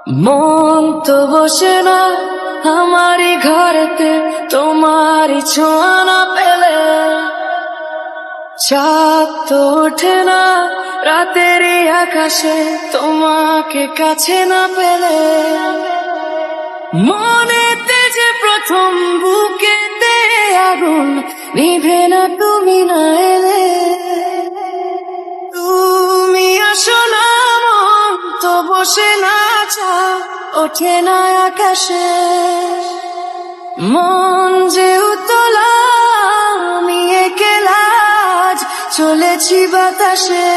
মন তো বসে না আমারই ঘরেতে তোমারই ছোঁয়া না পেলে, চাঁদ তো ওঠে না রাতেরই আকাশে তোমাকে কাছে না পেলে। মনেতে যে প্রথম বুকেতে আগুন নিভে না তুমি না এলে, তুমি আসো না মন তো বসে না চাঁদ ওঠে না আকাশে। মন যে উতলা আমি একলা আজ চলেছি বাতাসে।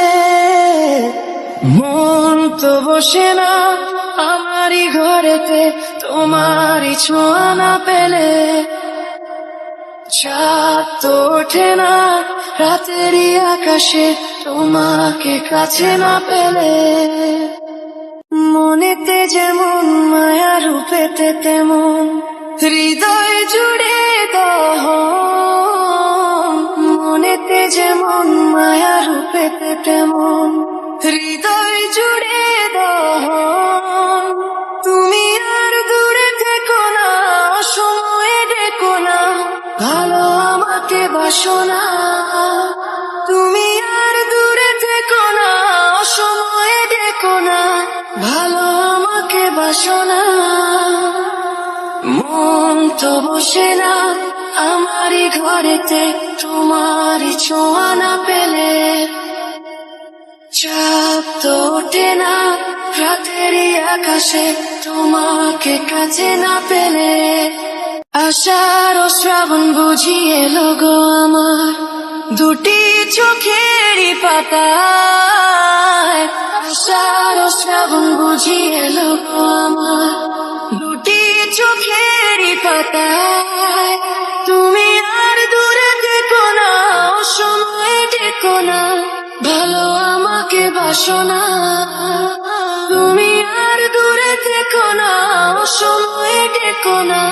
মন তো বসে না আমারই ঘরেতে তোমারই ছোঁয়া না পেলে, চাঁদ তো ওঠে না রাতেরই আকাশে তোমাকে কাছে না পেলে। মনেতে যেমন মায়া রূপেতে তেমন হৃদয় জুড়ে দহন। মনেতে যেমন মায়া রূপেতে তেমন হৃদয় জুড়ে দহন। তুমি আর দূরে থেকো না সময়ে ডেকো না, ভালো আমাকে বাসো না। তুমি আর দূরে থেকো না সময়ে ডেকো না, ভালো আমাকে বাসো না। মন তো বসে না আমারই ঘরেতে তোমারই ছোঁয়া না পেলে, চাঁদ তো ওঠে না রাতেরই আকাশে তোমাকে কাছে না পেলে। আষাঢ় ও শ্রাবণ বুঝি এলো গো আমার দুটি চোখেরই পাতায়। আষাঢ় ও শ্রাবণ বুঝি এলো গো আমার দুটি চোখেরই পাতায়। তুমি আর দূরে থেকো না সময়ে ডেকো না, ভালো আমাকে বাসো না। তুমি আর দূরে থেকো না সময়ে ডেকো না,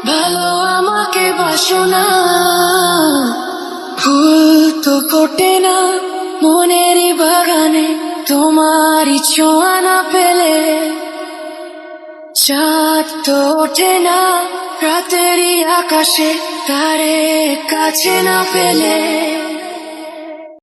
ভালো আমাকে বাসো না। ফুল তো ফোটে না মনেরই বাগানে তোমারই ছোঁয়া না পেলে, চাঁদ তো ওঠে না রাতেরই আকাশে তারে কাছে না পেলে।